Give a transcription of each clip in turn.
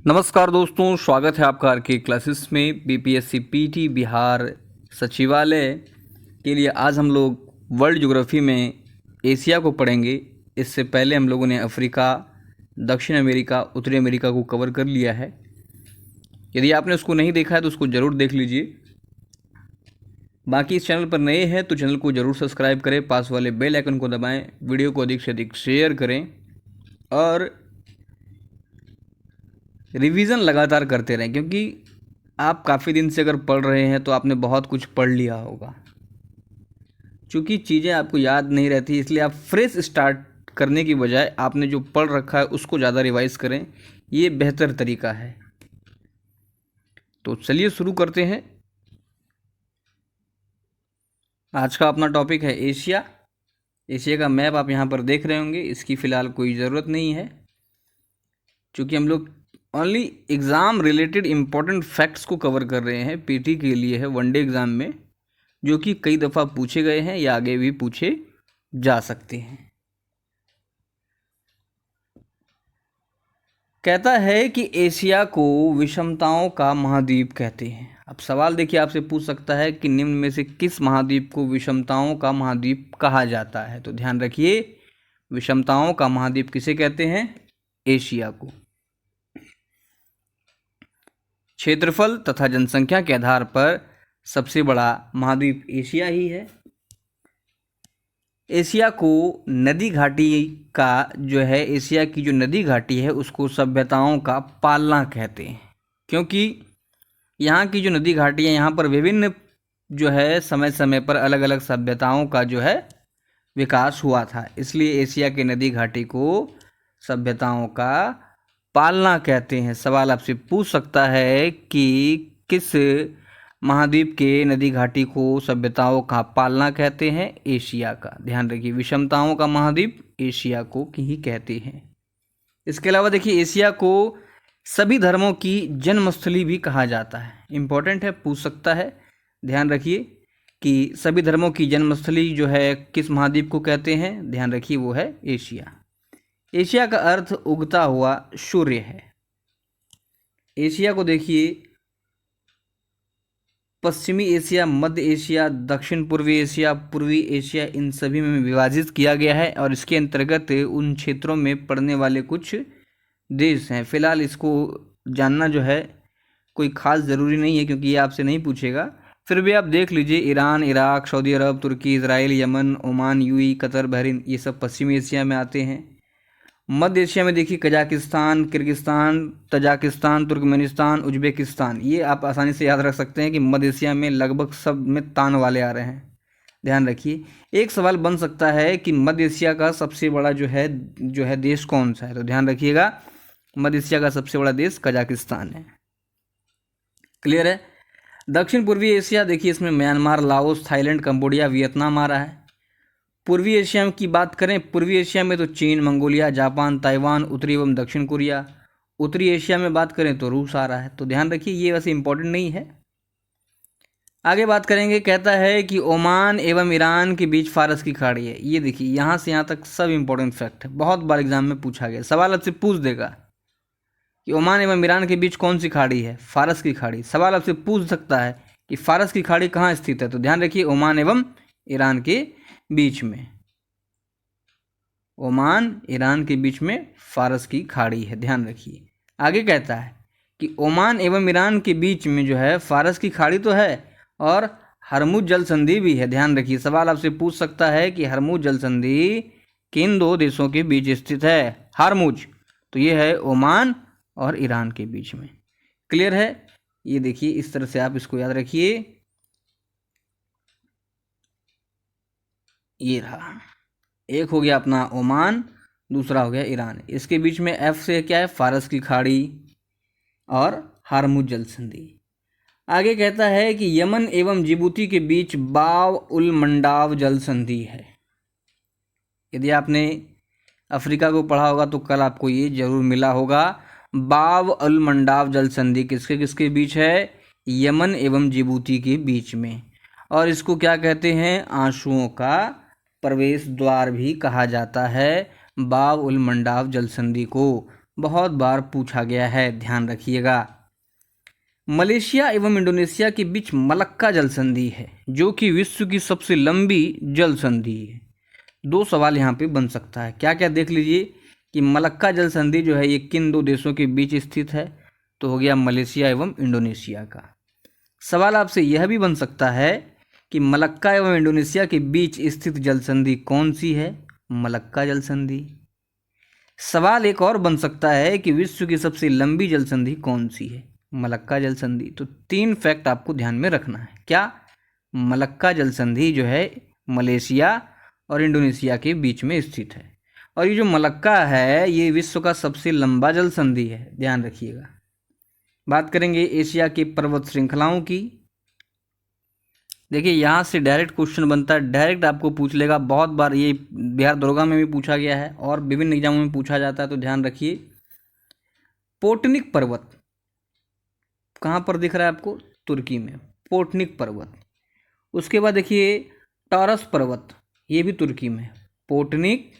नमस्कार दोस्तों, स्वागत है आपका आर के क्लासेस में। बीपीएससी पीटी बिहार सचिवालय के लिए आज हम लोग वर्ल्ड ज्योग्राफी में एशिया को पढ़ेंगे। इससे पहले हम लोगों ने अफ्रीका, दक्षिण अमेरिका, उत्तरी अमेरिका को कवर कर लिया है। यदि आपने उसको नहीं देखा है तो उसको ज़रूर देख लीजिए। बाकी इस चैनल पर नए हैं तो चैनल को ज़रूर सब्सक्राइब करें, पास वाले बेल आइकन को दबाएं, वीडियो को अधिक से अधिक शेयर करें और रिवीजन लगातार करते रहें, क्योंकि आप काफ़ी दिन से अगर पढ़ रहे हैं तो आपने बहुत कुछ पढ़ लिया होगा। चूँकि चीज़ें आपको याद नहीं रहती, इसलिए आप फ्रेश स्टार्ट करने की बजाय आपने जो पढ़ रखा है उसको ज़्यादा रिवाइज करें, ये बेहतर तरीका है। तो चलिए शुरू करते हैं। आज का अपना टॉपिक है एशिया। एशिया का मैप आप यहाँ पर देख रहे होंगे, इसकी फ़िलहाल कोई ज़रूरत नहीं है, चूँकि हम लोग only exam related important facts को कवर कर रहे हैं। पीटी के लिए है, वनडे एग्ज़ाम में, जो कि कई दफ़ा पूछे गए हैं या आगे भी पूछे जा सकते हैं। कहता है कि एशिया को विषमताओं का महाद्वीप कहते हैं। अब सवाल देखिए, आपसे पूछ सकता है कि निम्न में से किस महाद्वीप को विषमताओं का महाद्वीप कहा जाता है। तो ध्यान रखिए, विषमताओं का महाद्वीप किसे कहते हैं? एशिया को। क्षेत्रफल तथा जनसंख्या के आधार पर सबसे बड़ा महाद्वीप एशिया ही है। एशिया को नदी घाटी का जो है, एशिया की जो नदी घाटी है उसको सभ्यताओं का पालना कहते हैं, क्योंकि यहाँ की जो नदी घाटी है यहाँ पर विभिन्न जो है समय समय पर अलग अलग सभ्यताओं का जो है विकास हुआ था, इसलिए एशिया की नदी घाटी को सभ्यताओं का पालना कहते हैं। सवाल आपसे पूछ सकता है कि किस महाद्वीप के नदी घाटी को सभ्यताओं का पालना कहते हैं? एशिया का। ध्यान रखिए, विषमताओं का महाद्वीप एशिया को ही कहते हैं। इसके अलावा देखिए, एशिया को सभी धर्मों की जन्मस्थली भी कहा जाता है। इम्पोर्टेंट है, पूछ सकता है। ध्यान रखिए कि सभी धर्मों की जन्मस्थली जो है किस महाद्वीप को कहते हैं? ध्यान रखिए, वो है एशिया। एशिया का अर्थ उगता हुआ सूर्य है। एशिया को देखिए, पश्चिमी एशिया, मध्य एशिया, दक्षिण पूर्वी एशिया, पूर्वी एशिया, इन सभी में विभाजित किया गया है और इसके अंतर्गत उन क्षेत्रों में पड़ने वाले कुछ देश हैं। फिलहाल इसको जानना जो है कोई ख़ास ज़रूरी नहीं है, क्योंकि ये आपसे नहीं पूछेगा। फिर भी आप देख लीजिए, Iran, Iraq, Saudi Arabia, Turkey, Israel, Yemen, Oman, UAE, Qatar, Bahrain, ये सब पश्चिमी एशिया में आते हैं। मध्य एशिया में देखिए, Kazakhstan, Kyrgyzstan, Tajikistan, Turkmenistan, Uzbekistan, ये आप आसानी से याद रख सकते हैं कि मध्य एशिया में लगभग सब में तान वाले आ रहे हैं। ध्यान रखिए, एक सवाल बन सकता है कि मध्य एशिया का सबसे बड़ा जो है देश कौन सा है? तो ध्यान रखिएगा, मध्य एशिया का सबसे बड़ा देश कजाकिस्तान है। क्लियर है? दक्षिण पूर्वी एशिया देखिए, इसमें Myanmar, Laos, Thailand, Cambodia, Vietnam आ रहा है। पूर्वी एशिया की बात करें, पूर्वी एशिया में तो चीन, मंगोलिया, जापान, ताइवान, उत्तरी एवं दक्षिण कोरिया। उत्तरी एशिया में बात करें तो रूस आ रहा है। तो ध्यान रखिए, ये वैसे इंपॉर्टेंट नहीं है। आगे बात करेंगे, कहता है कि ओमान एवं ईरान के बीच फारस की खाड़ी है। ये देखिए, यहाँ से यहाँ तक सब इंपॉर्टेंट फैक्ट है, बहुत बार एग्जाम में पूछा गया। सवाल आपसे पूछ देगा कि ओमान एवं ईरान के बीच कौन सी खाड़ी है? फारस की खाड़ी। सवाल आपसे पूछ सकता है कि फारस की खाड़ी कहाँ स्थित है? तो ध्यान रखिए, ओमान एवं ईरान के बीच में। ओमान ईरान के बीच में फारस की खाड़ी है, ध्यान रखिए। आगे कहता है कि ओमान एवं ईरान के बीच में जो है फारस की खाड़ी तो है और हरमुज जल संधि भी है। ध्यान रखिए, सवाल आपसे पूछ सकता है कि हरमुज जल संधि किन दो देशों के बीच स्थित है? हरमुज, तो ये है ओमान और ईरान के बीच में। क्लियर है? ये देखिए, इस तरह से आप इसको याद रखिए। ये रहा, एक हो गया अपना ओमान, दूसरा हो गया ईरान। इसके बीच में एफ से क्या है? फारस की खाड़ी और हारमुज जल संधि। आगे कहता है कि यमन एवं जिबूती के बीच बाव उल मंडाव जल संधि है। यदि आपने अफ्रीका को पढ़ा होगा तो कल आपको ये जरूर मिला होगा। बाव उल मंडाव जल संधि किसके किसके बीच है? यमन एवं जिबूती के बीच में। और इसको क्या कहते हैं? आंसुओं का प्रवेश द्वार भी कहा जाता है बाव उल मंडाव जल संधि को। बहुत बार पूछा गया है, ध्यान रखिएगा। मलेशिया एवं इंडोनेशिया के बीच मलक्का जल संधि है, जो कि विश्व की सबसे लंबी जल संधि है। 2 सवाल यहाँ पे बन सकता है। क्या क्या देख लीजिए कि मलक्का जल संधि जो है ये किन 2 देशों के बीच स्थित है, तो हो गया मलेशिया एवं इंडोनेशिया का। सवाल आपसे यह भी बन सकता है कि मलक्का एवं इंडोनेशिया के बीच स्थित जल संधि कौन सी है, मलक्का जल संधि। सवाल एक और बन सकता है कि विश्व की सबसे लंबी जल संधि कौन सी है, मलक्का जल संधि। तो 3 फैक्ट आपको ध्यान में रखना है। क्या, मलक्का जल संधि जो है मलेशिया और इंडोनेशिया के बीच में स्थित है, और ये जो मलक्का है ये विश्व का सबसे लंबा जल संधि है, ध्यान रखिएगा। बात करेंगे एशिया की पर्वत श्रृंखलाओं की। देखिए यहाँ से डायरेक्ट क्वेश्चन बनता है, डायरेक्ट आपको पूछ लेगा। बहुत बार ये बिहार दरोगा में भी पूछा गया है और विभिन्न एग्जामों में पूछा जाता है, तो ध्यान रखिए। पोटनिक पर्वत कहाँ पर दिख रहा है आपको, तुर्की में, पोटनिक पर्वत। उसके बाद देखिए टॉरस पर्वत, ये भी तुर्की में। पोटनिक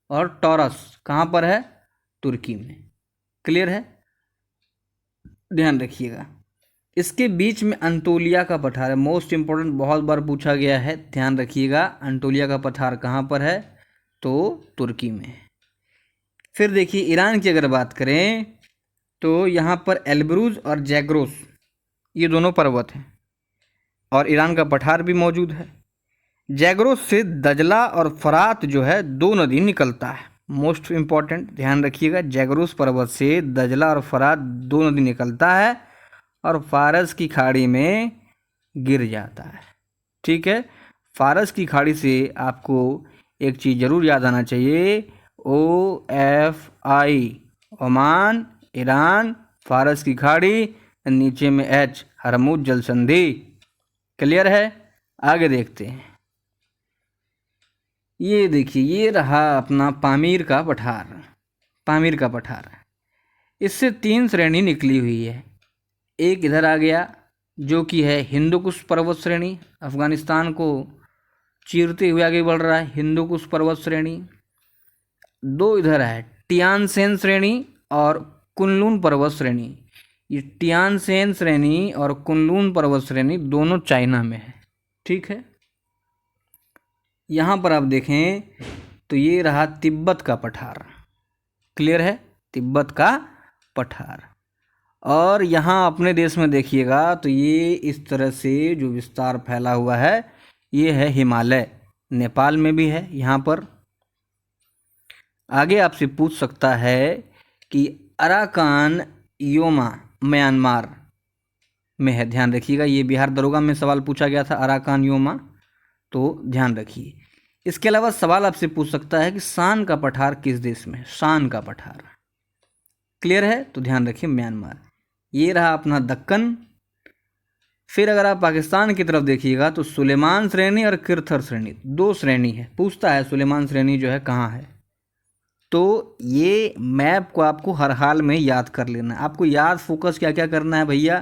और टॉरस कहाँ पर है, तुर्की में। क्लियर है, ध्यान रखिएगा। इसके बीच में अंतोलिया का पठार है, मोस्ट इंपॉर्टेंट, बहुत बार पूछा गया है, ध्यान रखिएगा। अंतोलिया का पठार कहाँ पर है, तो तुर्की में। फिर देखिए ईरान की अगर बात करें तो यहाँ पर एल्ब्रूज और जैग्रोस ये दोनों पर्वत हैं, और ईरान का पठार भी मौजूद है। जैग्रोस से दजला और फरात जो है 2 नदी निकलता है, मोस्ट इंपॉर्टेंट, ध्यान रखिएगा। जैग्रोस पर्वत से दजला और फरात 2 नदी निकलता है और फारस की खाड़ी में गिर जाता है। ठीक है, फारस की खाड़ी से आपको एक चीज़ ज़रूर याद आना चाहिए, OFI, ओमान, ईरान, फारस की खाड़ी, नीचे में H, हरमुज जल संधि। क्लियर है, आगे देखते हैं। ये देखिए ये रहा अपना पामीर का पठार। पामीर का पठार, इससे 3 श्रेणी निकली हुई है। एक इधर आ गया जो कि है हिंदुकुश पर्वत श्रेणी, अफगानिस्तान को चीरते हुए आगे बढ़ रहा है, हिंदुकुश पर्वत श्रेणी। 2 इधर है टियानसेन श्रेणी और कुनलुन पर्वत श्रेणी। ये टियानसेन श्रेणी और कुनलुन पर्वत श्रेणी दोनों चाइना में है। ठीक है, यहाँ पर आप देखें तो ये रहा तिब्बत का पठार। क्लियर है, तिब्बत का पठार। और यहाँ अपने देश में देखिएगा तो ये इस तरह से जो विस्तार फैला हुआ है ये है हिमालय, नेपाल में भी है। यहाँ पर आगे आपसे पूछ सकता है कि अराकान योमा म्यांमार में है, ध्यान रखिएगा। ये बिहार दरोगा में सवाल पूछा गया था, अराकान योमा, तो ध्यान रखिए। इसके अलावा सवाल आपसे पूछ सकता है कि शान का पठार किस देश में है, शान का पठार। क्लियर है, तो ध्यान रखिए म्यांमार। ये रहा अपना दक्कन। फिर अगर आप पाकिस्तान की तरफ देखिएगा तो सुलेमान श्रेणी और किरथर श्रेणी 2 श्रेणी है। पूछता है सुलेमान श्रेणी जो है कहाँ है, तो ये मैप को आपको हर हाल में याद कर लेना है। आपको याद फोकस क्या क्या करना है भैया,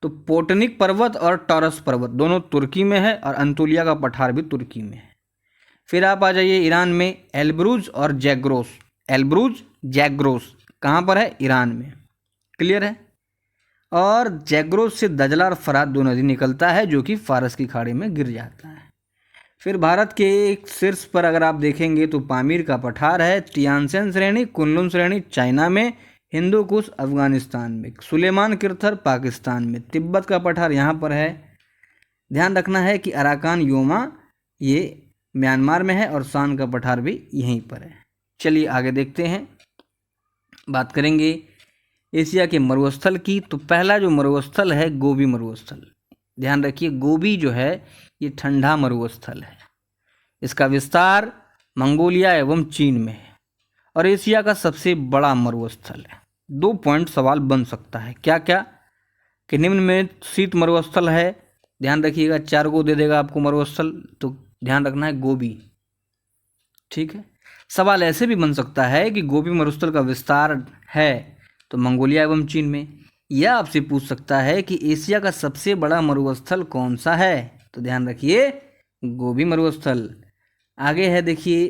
तो पोटनिक पर्वत और टॉरस पर्वत दोनों तुर्की में है और अंतोलिया का पठार भी तुर्की में है। फिर आप आ जाइए ईरान में, एल्ब्रूज और जैग्रोस। एल्ब्रूज जैग्रोस कहाँ पर है, ईरान में। क्लियर है, और जैग्रोस से दजला और फरात 2 नदी निकलता है जो कि फारस की खाड़ी में गिर जाता है। फिर भारत के एक शीर्ष पर अगर आप देखेंगे तो पामीर का पठार है, टियानसेन श्रेणी, कुनलुन श्रेणी चाइना में, हिंदुकुश अफगानिस्तान में, सुलेमान किरथर पाकिस्तान में, तिब्बत का पठार यहाँ पर है। ध्यान रखना है कि अराकान योमा ये म्यांमार में है और शान का पठार भी यहीं पर है। चलिए आगे देखते हैं, बात करेंगे एशिया के मरुस्थल की। तो पहला जो मरुस्थल है गोबी मरुस्थल, ध्यान रखिए। गोबी जो है ये ठंडा मरुस्थल है, इसका विस्तार मंगोलिया एवं चीन में है और एशिया का सबसे बड़ा मरुस्थल है। 2 पॉइंट सवाल बन सकता है, क्या क्या, कि निम्न में शीत मरुस्थल है, ध्यान रखिएगा 4 को दे देगा आपको मरुस्थल, तो ध्यान रखना है गोबी। ठीक है, सवाल ऐसे भी बन सकता है कि गोबी मरुस्थल का विस्तार है तो मंगोलिया एवं चीन में। यह आपसे पूछ सकता है कि एशिया का सबसे बड़ा मरुस्थल कौन सा है, तो ध्यान रखिए गोबी मरुस्थल। आगे है देखिए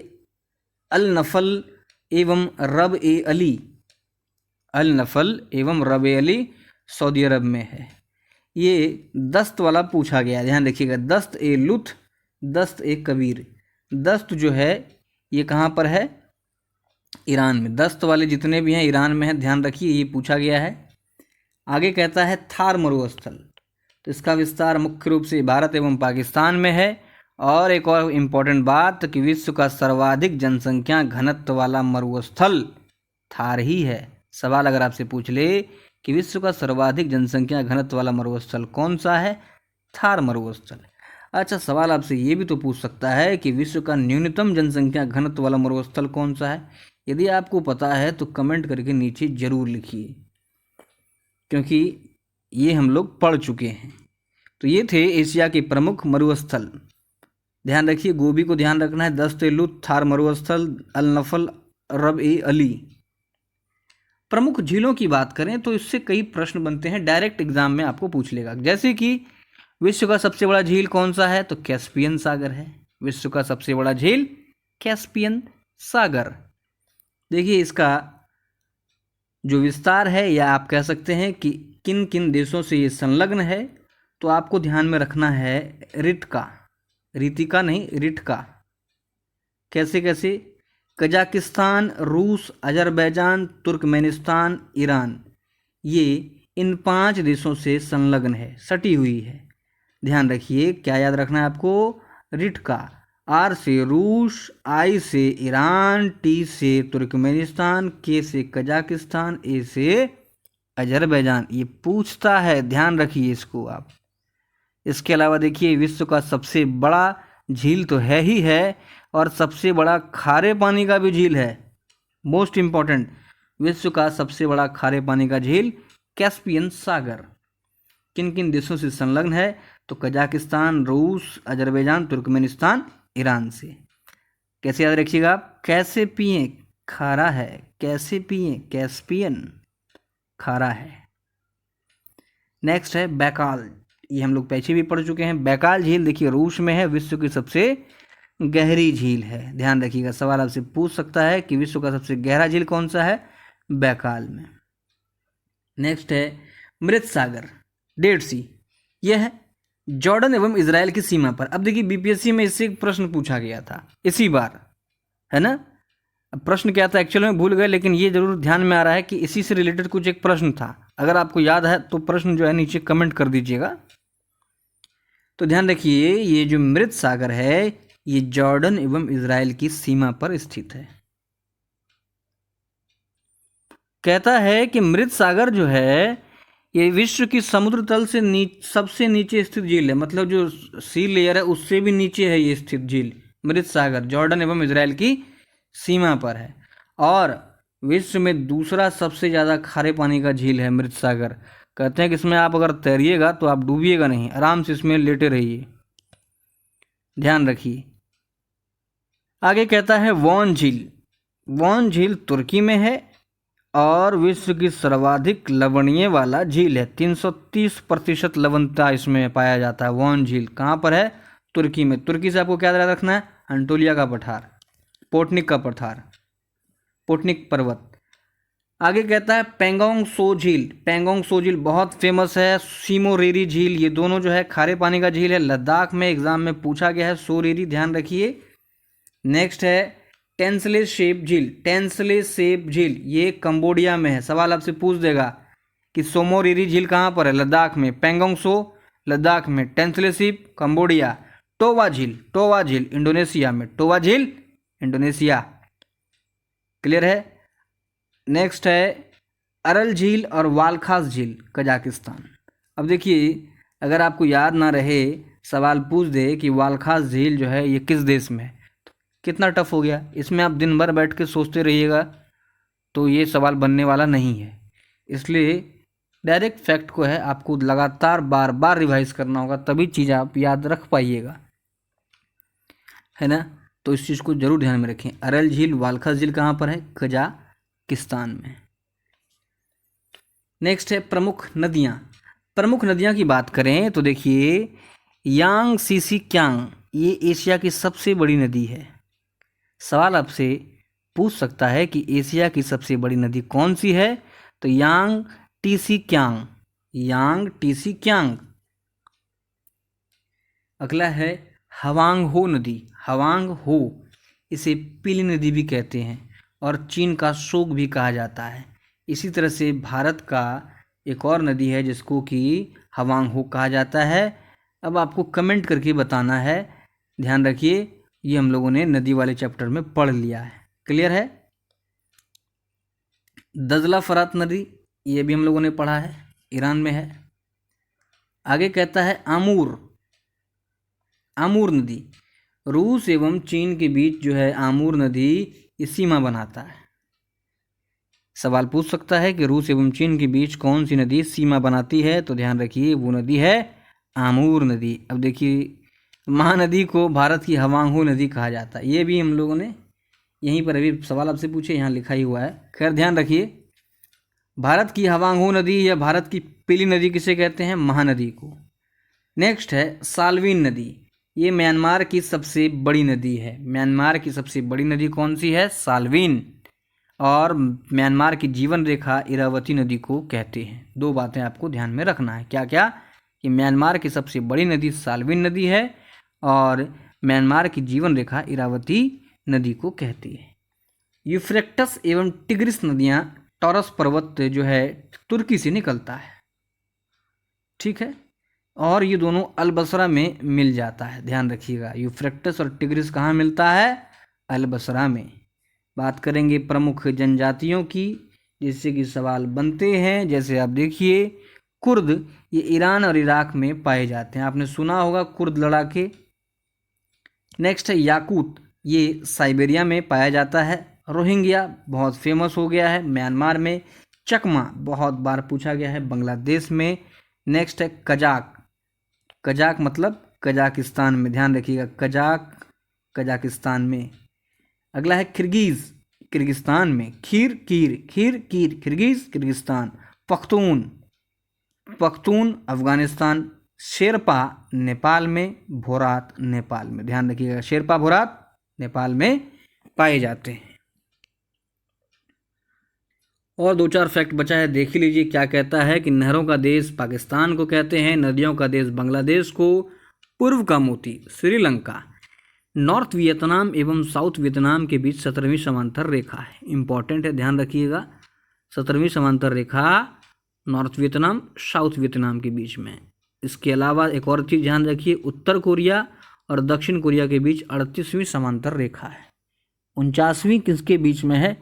अल नफल एवं रब ए अली अल नफल एवं रबेअली सऊदी अरब में है। ये दस्त वाला पूछा गया, ध्यान रखिएगा। दस्त ए लुथ, दस्त ए कबीर। दस्त जो है ये कहाँ पर है? ईरान में। दस्त वाले जितने भी हैं ईरान में हैं, ध्यान रखिए, ये पूछा गया है। आगे कहता है थार मरुस्थल, तो इसका विस्तार मुख्य रूप से भारत एवं पाकिस्तान में है। और एक और इम्पोर्टेंट बात कि विश्व का सर्वाधिक जनसंख्या घनत्व वाला मरुस्थल थार ही है। सवाल अगर आपसे पूछ ले कि विश्व का सर्वाधिक जनसंख्या घनत्व वाला मरुस्थल कौन सा है? थार मरुस्थल। अच्छा, सवाल आपसे ये भी तो पूछ सकता है कि विश्व का न्यूनतम जनसंख्या घनत्व वाला मरुस्थल कौन सा है? यदि आपको पता है तो कमेंट करके नीचे जरूर लिखिए, क्योंकि ये हम लोग पढ़ चुके हैं। तो ये थे एशिया के प्रमुख मरुस्थल। ध्यान रखिए, गोभी को ध्यान रखना है। दस्त ए लुत, थार मरुस्थल, अल नफल, रब ए अली। प्रमुख झीलों की बात करें तो इससे कई प्रश्न बनते हैं, डायरेक्ट एग्जाम में आपको पूछ लेगा। जैसे कि विश्व का सबसे बड़ा झील कौन सा है? तो कैस्पियन सागर है। विश्व का सबसे बड़ा झील कैस्पियन सागर। देखिए इसका जो विस्तार है, या आप कह सकते हैं कि किन किन देशों से ये संलग्न है, तो आपको ध्यान में रखना है रिटका, रीतिका नहीं, रिटका। कैसे कैसे? कजाकिस्तान, रूस, अजरबैजान, तुर्कमेनिस्तान, ईरान, ये इन 5 देशों से संलग्न है, सटी हुई है। ध्यान रखिए, क्या याद रखना है आपको? रिटका। आर से रूस, आई से ईरान, टी से तुर्कमेनिस्तान, के से कजाकिस्तान, ए से अजरबैजान। ये पूछता है, ध्यान रखिए इसको आप। इसके अलावा देखिए, विश्व का सबसे बड़ा झील तो है ही है, और सबसे बड़ा खारे पानी का भी झील है। मोस्ट इंपॉर्टेंट, विश्व का सबसे बड़ा खारे पानी का झील कैस्पियन सागर। किन किन देशों से संलग्न है? तो कजाकिस्तान, रूस, अजरबैजान, तुर्कमेनिस्तान, ईरान से। कैसे याद रखिएगा आप? कैसे पिए? खारा है। कैसे पिए? कैस्पियन, खारा है। नेक्स्ट है बैकाल। ये हम लोग पीछे भी पढ़ चुके हैं। बैकाल झील देखिए रूस में है, विश्व की सबसे गहरी झील है। ध्यान रखिएगा, सवाल आपसे पूछ सकता है कि विश्व का सबसे गहरा झील कौन सा है? बैकाल में। नेक्स्ट है मृत सागर, डेड सी। यह है जॉर्डन एवं इजराइल की सीमा पर। अब देखिए बीपीएससी में इससे एक प्रश्न पूछा गया था इसी बार, है ना। अब प्रश्न क्या था एक्चुअल में भूल गए, लेकिन ये जरूर ध्यान में आ रहा है कि इसी से रिलेटेड कुछ एक प्रश्न था। अगर आपको याद है तो प्रश्न जो है नीचे कमेंट कर दीजिएगा। तो ध्यान रखिए, ये जो मृत सागर है ये जॉर्डन एवं इजराइल की सीमा पर स्थित है। कहता है कि मृत सागर जो है ये विश्व की समुद्र तल से सबसे नीचे स्थित झील है। मतलब जो सी लेयर है उससे भी नीचे है ये स्थित झील मृत सागर, जॉर्डन एवं इजराइल की सीमा पर है। और विश्व में दूसरा सबसे ज़्यादा खारे पानी का झील है मृत सागर। कहते हैं कि इसमें आप अगर तैरिएगा तो आप डूबिएगा नहीं, आराम से इसमें लेटे रहिए। ध्यान रखिए। आगे कहता है वॉन झील। वॉन झील तुर्की में है और विश्व की सर्वाधिक लवणीय वाला झील है। 330% लवणता इसमें पाया जाता है। वॉन झील कहाँ पर है? तुर्की में। तुर्की से आपको क्या याद रखना है? अंटोलिया का पठार, पोटनिक का पठार, पोटनिक पर्वत। आगे कहता है पेंगोंग सो झील। पेंगोंग सो झील बहुत फेमस है। सिमोरेरी झील, ये दोनों जो है खारे पानी का झील है। लद्दाख में एग्जाम में पूछा गया है सोरेरी, ध्यान रखिए। नेक्स्ट है टेंसले सेप झील। टेंसले सेप झील ये कंबोडिया में है। सवाल आपसे पूछ देगा कि सोमोरेरी झील कहाँ पर है? लद्दाख में। पेंगोंग सो लद्दाख में, टेंसले सेप कंबोडिया। टोवा झील, टोवा झील इंडोनेशिया में। टोवा झील इंडोनेशिया। क्लियर है। नेक्स्ट है अरल झील और वालखास झील, कजाकिस्तान। अब देखिए, अगर आपको याद ना रहे, सवाल पूछ दे कि वालखास झील जो है ये किस देश में है, तो कितना टफ हो गया। इसमें आप दिन भर बैठ के सोचते रहिएगा तो ये सवाल बनने वाला नहीं है। इसलिए डायरेक्ट फैक्ट को है आपको लगातार बार बार रिवाइज करना होगा, तभी चीज़ आप याद रख पाइएगा, है ना। तो इस चीज़ को जरूर ध्यान में रखें। अरल झील, वालखास झील कहाँ पर है? कजाकिस्तान में। नेक्स्ट है प्रमुख नदियाँ। प्रमुख नदियाँ की बात करें तो देखिए यांग सीसी क्यांग ये एशिया की सबसे बड़ी नदी है। सवाल आपसे पूछ सकता है कि एशिया की सबसे बड़ी नदी कौन सी है? तो यांग टीसी क्यांग, यांग टीसी क्यांग। अगला है हवांग हो नदी, हवांग हो, इसे पीली नदी भी कहते हैं और चीन का शोक भी कहा जाता है। इसी तरह से भारत का एक और नदी है जिसको कि हवांग हो कहा जाता है। अब आपको कमेंट करके बताना है, ध्यान रखिए ये हम लोगों ने नदी वाले चैप्टर में पढ़ लिया है, क्लियर है। दजला फरात नदी, ये भी हम लोगों ने पढ़ा है, ईरान में है। आगे कहता है आमूर, आमूर नदी, रूस एवं चीन के बीच जो है आमूर नदी ये सीमा बनाता है। सवाल पूछ सकता है कि रूस एवं चीन के बीच कौन सी नदी सीमा बनाती है, तो ध्यान रखिए वो नदी है आमूर नदी। अब देखिए महानदी को भारत की हवांग हो नदी कहा जाता है, ये भी हम लोगों ने यहीं पर अभी सवाल आपसे पूछे, यहाँ लिखा ही हुआ है। खैर ध्यान रखिए, भारत की हवांग हो नदी या भारत की पीली नदी किसे कहते हैं, महानदी को। नेक्स्ट है साल्विन नदी, ये म्यांमार की सबसे बड़ी नदी है। म्यांमार की सबसे बड़ी नदी कौन सी है, साल्विन। और म्यांमार की जीवन रेखा इरावती नदी को कहते हैं। दो बातें आपको ध्यान में रखना है, क्या क्या, कि म्यांमार की सबसे बड़ी नदी साल्विन नदी है और म्यांमार की जीवन रेखा इरावती नदी को कहती है। यूफ्रेटस एवं टिग्रिस नदियाँ, टॉरस पर्वत जो है तुर्की से निकलता है, ठीक है, और ये दोनों अलबसरा में मिल जाता है, ध्यान रखिएगा। यूफ्रेटस और टिग्रिस कहाँ मिलता है, अलबसरा में। बात करेंगे प्रमुख जनजातियों की, जिससे कि सवाल बनते हैं। जैसे आप देखिए कुर्द, ये ईरान और इराक में पाए जाते हैं, आपने सुना होगा कुर्द लड़ाके। नेक्स्ट है याकूत, ये साइबेरिया में पाया जाता है। रोहिंग्या बहुत फेमस हो गया है म्यांमार में। चकमा बहुत बार पूछा गया है बांग्लादेश में। नेक्स्ट है कजाक, कजाक मतलब कजाकिस्तान में, ध्यान रखिएगा, कजाक कजाकिस्तान में। अगला है किर्गिज, किर्गिस्तान में। खीर कीर, खीर कीर किर्गिज किर्गिस्तान। पख्तून, पख्तून अफगानिस्तान। शेरपा नेपाल में, भोरात नेपाल में, ध्यान रखिएगा, शेरपा भोरात नेपाल में पाए जाते हैं। और दो चार फैक्ट बचा है, देख ही लीजिए क्या कहता है कि नहरों का देश पाकिस्तान को कहते हैं, नदियों का देश बांग्लादेश को, पूर्व का मोती श्रीलंका, नॉर्थ वियतनाम एवं साउथ वियतनाम के बीच 17वीं समांतर रेखा है, इंपॉर्टेंट है, ध्यान रखिएगा, 17वीं समांतर रेखा नॉर्थ वियतनाम साउथ वियतनाम के बीच में। इसके अलावा एक और चीज़ ध्यान रखिए, उत्तर कोरिया और दक्षिण कोरिया के बीच 38वीं समांतर रेखा है। 49वीं किसके बीच में है,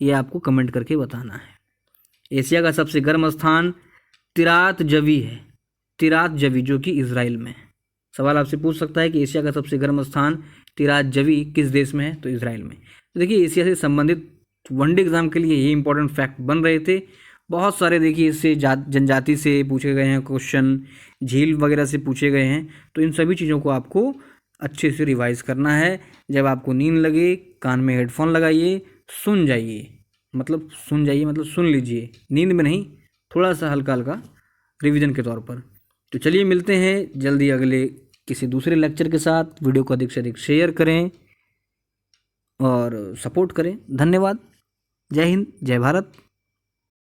ये आपको कमेंट करके बताना है। एशिया का सबसे गर्म स्थान तिरात जवी है, तिरात जवी जो कि इजराइल में है। सवाल आपसे पूछ सकता है कि एशिया का सबसे गर्म स्थान तिरात जवी किस देश में है, तो इजराइल में। तो देखिए एशिया से संबंधित वनडे एग्जाम के लिए ये इंपॉर्टेंट फैक्ट बन रहे थे। बहुत सारे देखिए इससे जनजाति से पूछे गए हैं क्वेश्चन, झील वगैरह से पूछे गए हैं। तो इन सभी चीज़ों को आपको अच्छे से रिवाइज करना है। जब आपको नींद लगे कान में हेडफोन लगाइए, सुन जाइए, मतलब सुन जाइए मतलब सुन लीजिए, नींद में नहीं, थोड़ा सा हल्का हल्का रिवीजन के तौर पर। तो चलिए मिलते हैं जल्दी अगले किसी दूसरे लेक्चर के साथ। वीडियो को अधिक से अधिक शेयर करें और सपोर्ट करें। धन्यवाद। जय हिंद, जय भारत।